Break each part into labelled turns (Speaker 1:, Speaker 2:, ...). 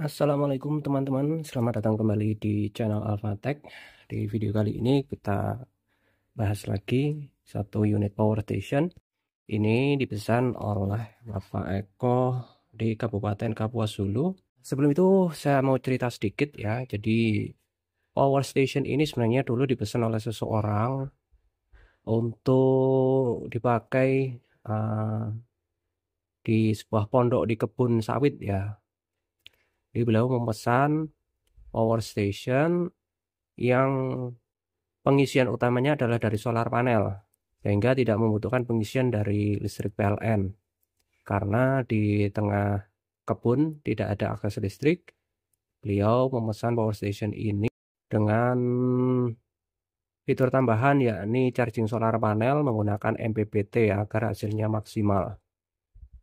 Speaker 1: Assalamualaikum teman-teman, selamat datang kembali di channel Alphatech. Di video kali ini kita bahas lagi satu unit power station. Ini dipesan oleh Bapak Eko di Kabupaten Kapuas Hulu. Sebelum itu saya mau cerita sedikit ya. Jadi power station ini sebenarnya dulu dipesan oleh seseorang untuk dipakai di sebuah pondok di kebun sawit ya. Jadi beliau memesan power station yang pengisian utamanya adalah dari solar panel, sehingga tidak membutuhkan pengisian dari listrik PLN. Karena di tengah kebun tidak ada akses listrik, beliau memesan power station ini dengan fitur tambahan yakni charging solar panel menggunakan MPPT agar hasilnya maksimal.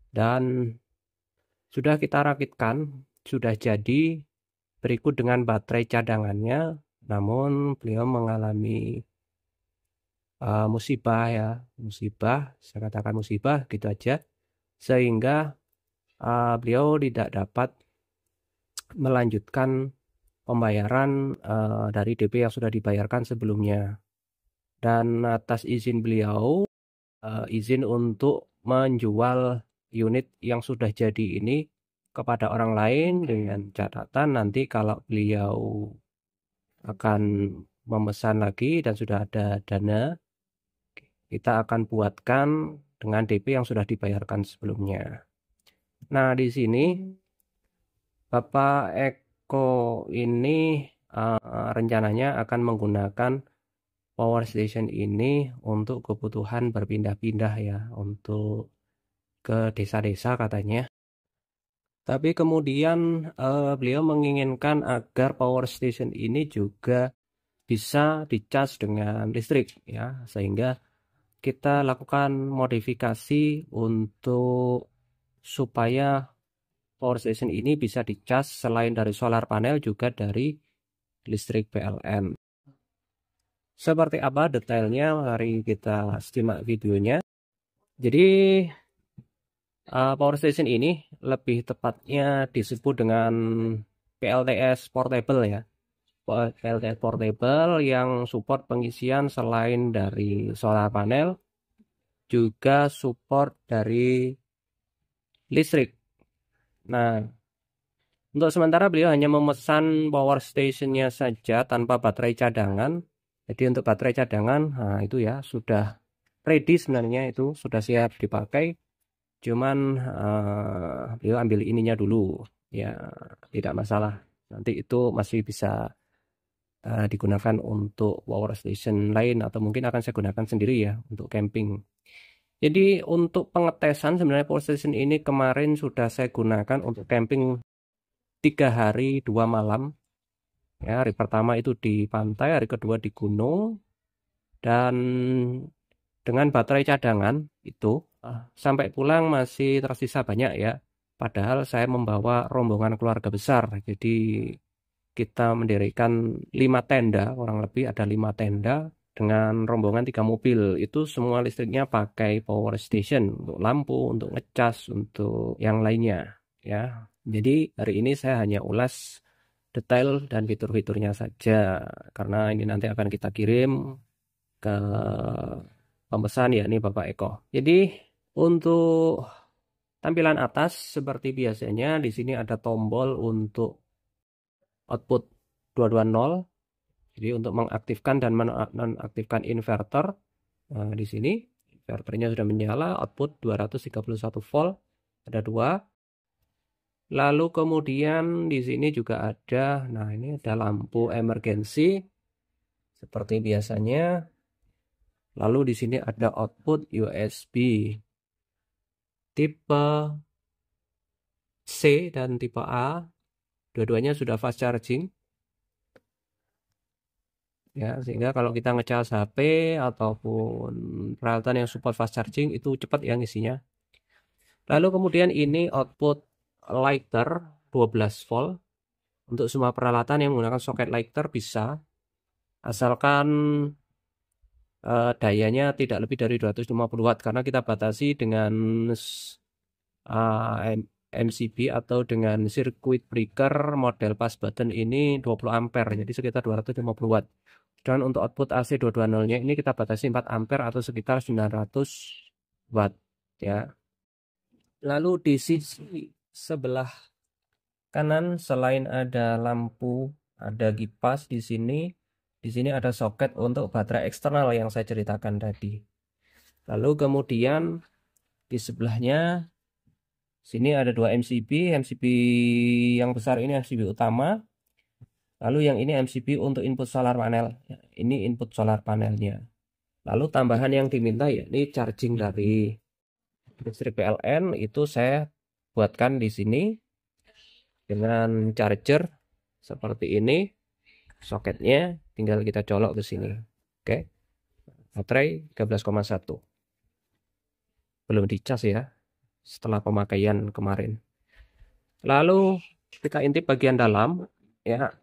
Speaker 1: Dan sudah kita rakitkan, sudah jadi, berikut dengan baterai cadangannya. Namun beliau mengalami musibah ya, saya katakan musibah gitu aja, sehingga beliau tidak dapat melanjutkan pembayaran dari DP yang sudah dibayarkan sebelumnya. Dan atas izin beliau, izin untuk menjual unit yang sudah jadi ini kepada orang lain dengan catatan nanti kalau beliau akan memesan lagi dan sudah ada dana, kita akan buatkan dengan DP yang sudah dibayarkan sebelumnya. Nah, di sini Bapak Eko ini rencananya akan menggunakan power station ini untuk kebutuhan berpindah-pindah ya, untuk ke desa-desa katanya. Tapi kemudian beliau menginginkan agar power station ini juga bisa dicas dengan listrik ya, sehingga kita lakukan modifikasi untuk supaya power station ini bisa dicas selain dari solar panel juga dari listrik PLN. Seperti apa detailnya, mari kita simak videonya. Jadi power station ini lebih tepatnya disebut dengan PLTS portable ya. PLTS portable yang support pengisian selain dari solar panel, juga support dari listrik. Nah, untuk sementara beliau hanya memesan power stationnya saja tanpa baterai cadangan. Jadi untuk baterai cadangan, nah itu ya sudah ready sebenarnya, itu sudah siap dipakai. Cuman beliau ambil ininya dulu, ya tidak masalah. Nanti itu masih bisa digunakan untuk power station lain atau mungkin akan saya gunakan sendiri ya untuk camping. Jadi untuk pengetesan sebenarnya power station ini kemarin sudah saya gunakan untuk camping 3 hari 2 malam. Ya, hari pertama itu di pantai, hari kedua di gunung, dan dengan baterai cadangan itu sampai pulang masih tersisa banyak ya. Padahal saya membawa rombongan keluarga besar, jadi kita mendirikan 5 tenda, kurang lebih ada 5 tenda dengan rombongan 3 mobil. Itu semua listriknya pakai power station untuk lampu, untuk ngecas, untuk yang lainnya ya. Jadi hari ini saya hanya ulas detail dan fitur-fiturnya saja karena ini nanti akan kita kirim ke pemesan ya, ini Bapak Eko. Jadi untuk tampilan atas seperti biasanya di sini ada tombol untuk output 220. Jadi untuk mengaktifkan dan menonaktifkan inverter. Nah, di sini inverternya sudah menyala, output 231 volt, ada 2. Lalu kemudian di sini juga ada, nah ini ada lampu emergency seperti biasanya. Lalu di sini ada output USB tipe C dan tipe A. Dua-duanya sudah fast charging. Ya, sehingga kalau kita ngecas HP ataupun peralatan yang support fast charging itu cepat yang isinya. Lalu kemudian ini output lighter 12 volt. Untuk semua peralatan yang menggunakan soket lighter bisa, asalkan dayanya tidak lebih dari 250 watt karena kita batasi dengan MCB atau dengan circuit breaker model pass button ini 20 ampere, jadi sekitar 250 watt. Dan untuk output AC 220-nya ini kita batasi 4 ampere atau sekitar 900 watt ya. Lalu di sisi sebelah kanan selain ada lampu, ada kipas di sini. Di sini ada soket untuk baterai eksternal yang saya ceritakan tadi. Lalu kemudian di sebelahnya sini ada dua MCB. MCB yang besar ini MCB utama. Lalu yang ini MCB untuk input solar panel. Ini input solar panelnya. Lalu tambahan yang diminta ya ini charging dari listrik PLN itu saya buatkan di sini dengan charger seperti ini. Soketnya tinggal kita colok ke sini. Oke. Baterai 13,1. Belum dicas ya setelah pemakaian kemarin. Lalu kita intip bagian dalam ya.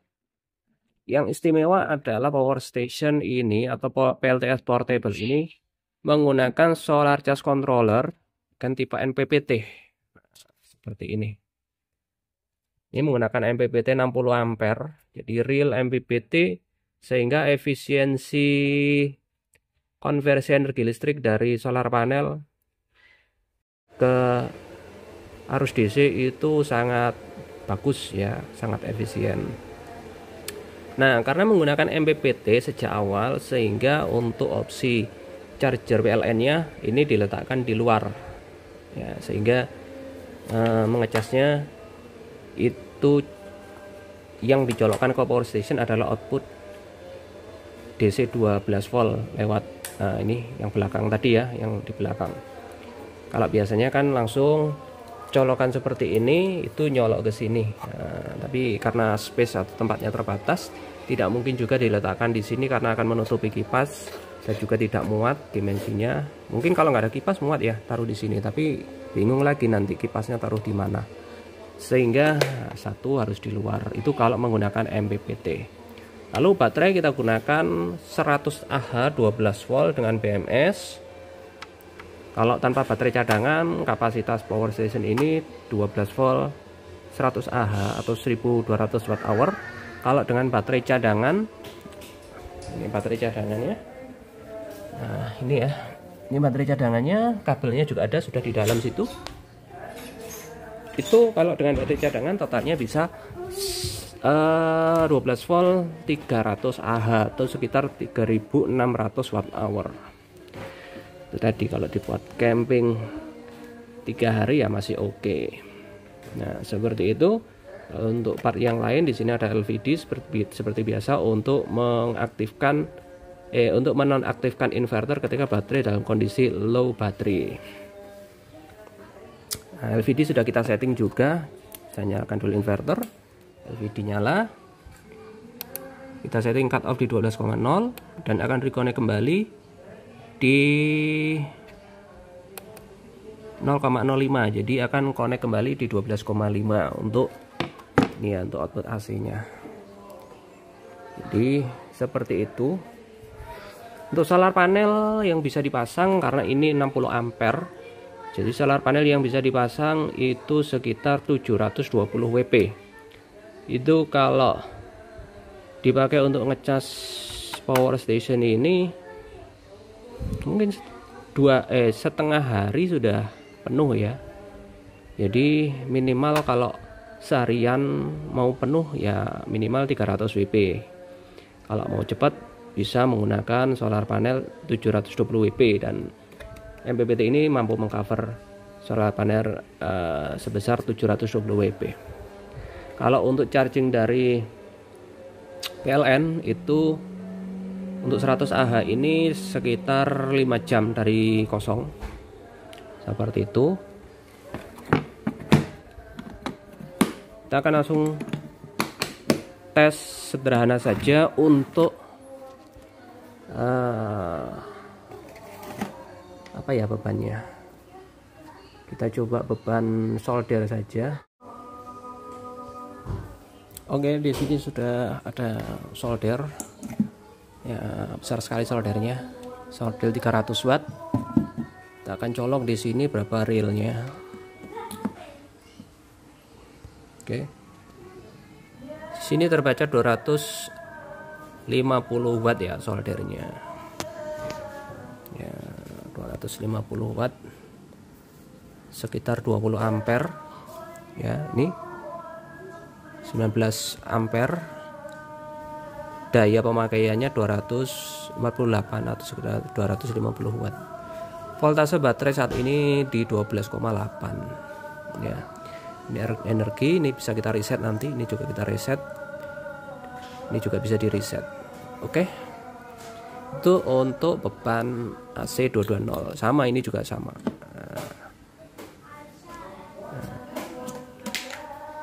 Speaker 1: Yang istimewa adalah power station ini atau PLTS portable ini menggunakan solar charge controller kan tipe MPPT. Seperti ini. Ini menggunakan MPPT 60 ampere. Jadi real MPPT sehingga efisiensi konversi energi listrik dari solar panel ke arus DC itu sangat bagus ya, sangat efisien. Nah, karena menggunakan MPPT sejak awal sehingga untuk opsi charger PLN-nya ini diletakkan di luar. Ya, sehingga mengecasnya itu yang dicolokkan ke power station adalah output DC 12 volt lewat ini yang belakang tadi ya, yang di belakang. Kalau biasanya kan langsung colokan seperti ini itu nyolok ke sini. Tapi karena space atau tempatnya terbatas, tidak mungkin juga diletakkan di sini karena akan menutupi kipas dan juga tidak muat dimensinya. Mungkin kalau nggak ada kipas muat ya taruh di sini, tapi bingung lagi nanti kipasnya taruh di mana. Sehingga satu harus di luar. Itu kalau menggunakan MPPT. Lalu baterai kita gunakan 100 Ah 12 volt dengan BMS. Kalau tanpa baterai cadangan, kapasitas power station ini 12 volt 100 Ah atau 1200 watt hour. Kalau dengan baterai cadangan, ini baterai cadangannya. Nah, ini ya. Ini baterai cadangannya, kabelnya juga ada sudah di dalam situ. Itu kalau dengan baterai cadangan totalnya bisa 12 volt 300 Ah atau sekitar 3600 watt hour. Itu tadi kalau dibuat camping 3 hari ya masih oke. Nah, seperti itu. Untuk part yang lain di sini ada LVD seperti biasa untuk mengaktifkan untuk menonaktifkan inverter ketika baterai dalam kondisi low baterai. Nah, LVD sudah kita setting juga. Saya nyalakan dulu inverter. LVD nyala. Kita setting cut off di 12,0 dan akan reconnect kembali di 0,05. Jadi akan connect kembali di 12,5 untuk ini ya, untuk output AC-nya. Jadi seperti itu. Untuk solar panel yang bisa dipasang karena ini 60 ampere. Jadi solar panel yang bisa dipasang itu sekitar 720 WP. Itu kalau dipakai untuk ngecas power station ini mungkin setengah hari sudah penuh ya. Jadi minimal kalau seharian mau penuh ya minimal 300 WP. Kalau mau cepat bisa menggunakan solar panel 720 WP dan MPPT ini mampu mengcover solar panel sebesar 720 WP. Kalau untuk charging dari PLN itu untuk 100 Ah ini sekitar 5 jam dari kosong. Seperti itu. Kita akan langsung tes sederhana saja untuk apa ya bebannya. Kita coba beban solder saja. Oke, di sini sudah ada solder. Ya, besar sekali soldernya. Solder 300 watt. Kita akan colok di sini berapa reelnya. Oke. Sini terbaca 250 watt ya soldernya. Ya, 250 watt sekitar 20 ampere ya. Ini 19 ampere, daya pemakaiannya 248 atau sekitar 250 watt. Voltase baterai saat ini di 12,8 ya. Ini energi, ini bisa kita reset nanti, ini juga kita reset, ini juga bisa di reset. Oke, itu untuk beban AC 220 sama, ini juga sama.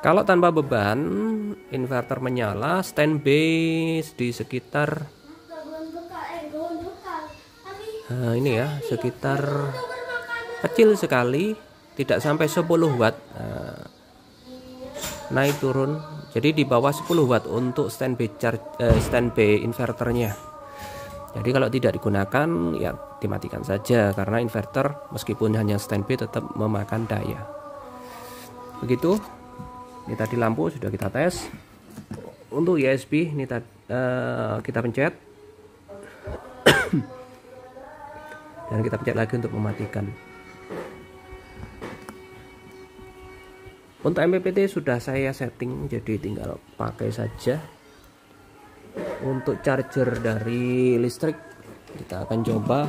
Speaker 1: Kalau tanpa beban, inverter menyala, standby di sekitar ini ya, sekitar kecil sekali, tidak sampai 10 watt. Naik turun, jadi di bawah 10 watt untuk standby inverternya. Jadi kalau tidak digunakan ya dimatikan saja, karena inverter meskipun hanya standby tetap memakan daya. Begitu. Ini tadi lampu sudah kita tes. Untuk USB ini kita pencet dan kita pencet lagi untuk mematikan. Untuk MPPT sudah saya setting, jadi tinggal pakai saja. Untuk charger dari listrik kita akan coba.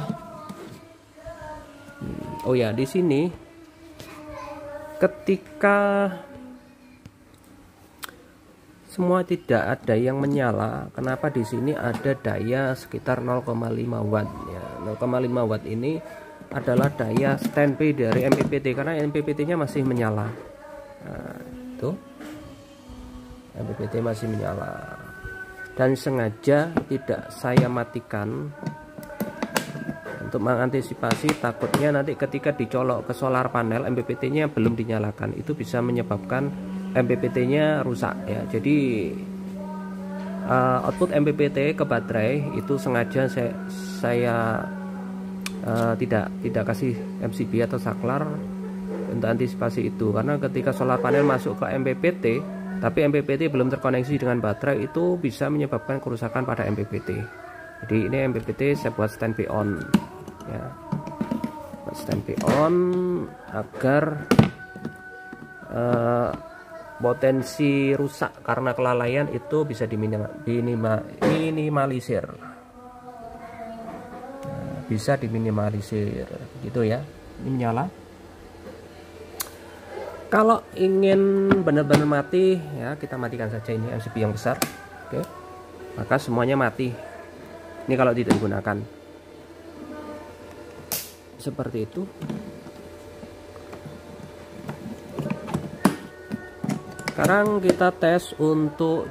Speaker 1: Oh ya, di sini ketika semua tidak ada yang menyala, kenapa di sini ada daya sekitar 0,5 watt ya. 0,5 watt ini adalah daya standby dari MPPT, karena MPPT-nya masih menyala. Nah, itu MPPT masih menyala, dan sengaja tidak saya matikan untuk mengantisipasi takutnya nanti ketika dicolok ke solar panel MPPT-nya belum dinyalakan, itu bisa menyebabkan MPPT-nya rusak ya. Jadi output MPPT ke baterai itu sengaja saya tidak kasih MCB atau saklar untuk antisipasi itu, karena ketika solar panel masuk ke MPPT tapi MPPT belum terkoneksi dengan baterai, itu bisa menyebabkan kerusakan pada MPPT. Jadi ini MPPT saya buat standby on ya, standby on agar potensi rusak karena kelalaian itu bisa diminimalisir. Bisa diminimalisir gitu ya. Ini menyala. Kalau ingin benar-benar mati ya, kita matikan saja ini MCB yang besar. Oke, maka semuanya mati. Ini kalau tidak digunakan seperti itu. Sekarang kita tes untuk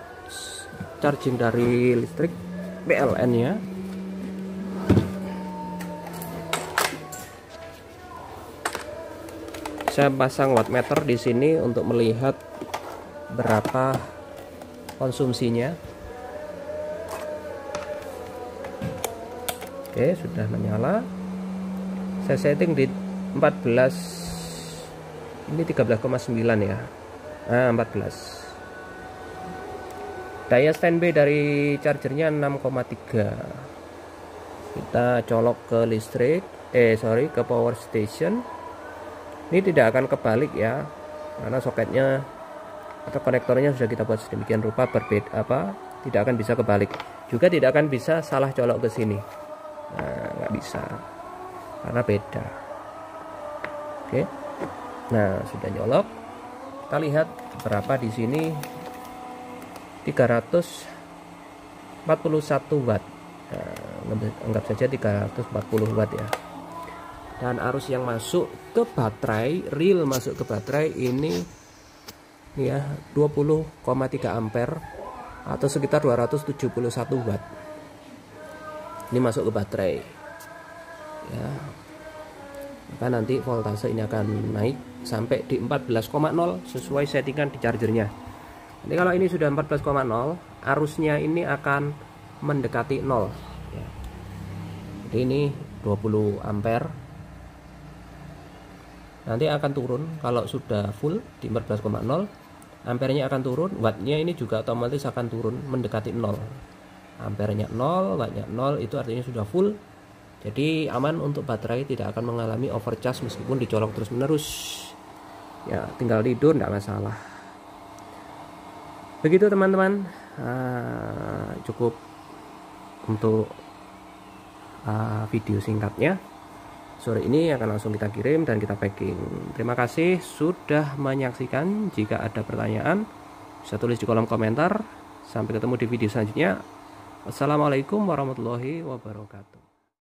Speaker 1: charging dari listrik PLN nya. Saya pasang wattmeter di sini untuk melihat berapa konsumsinya. Oke, sudah menyala. Saya setting di 14. Ini 13,9 ya. Nah, 14. Daya standby dari chargernya 6,3. Kita colok ke listrik, ke power station. Ini tidak akan kebalik ya, karena soketnya atau konektornya sudah kita buat sedemikian rupa berbeda, tidak akan bisa kebalik. Juga tidak akan bisa salah colok ke sini. Nah, nggak bisa karena beda. Oke. Nah, sudah nyolok. Kita lihat berapa di sini. 341 watt. Nah, anggap saja 340 watt ya. Dan arus yang masuk ke baterai, real masuk ke baterai ini ya 20,3 ampere atau sekitar 271 watt. Ini masuk ke baterai ya. Maka nanti voltase ini akan naik sampai di 14,0 sesuai settingan di chargernya. Jadi kalau ini sudah 14,0, arusnya ini akan mendekati 0 ya. Jadi ini 20 ampere. Nanti akan turun kalau sudah full di 14,0. ampernya akan turun, wattnya ini juga otomatis akan turun mendekati 0. Ampernya 0, wattnya 0, itu artinya sudah full. Jadi aman untuk baterai, tidak akan mengalami overcharge meskipun dicolok terus menerus. Ya tinggal tidur tidak masalah. Begitu teman-teman, cukup untuk video singkatnya. Sore ini akan langsung kita kirim dan kita packing. Terima kasih sudah menyaksikan. Jika ada pertanyaan bisa tulis di kolom komentar. Sampai ketemu di video selanjutnya. Wassalamualaikum warahmatullahi wabarakatuh.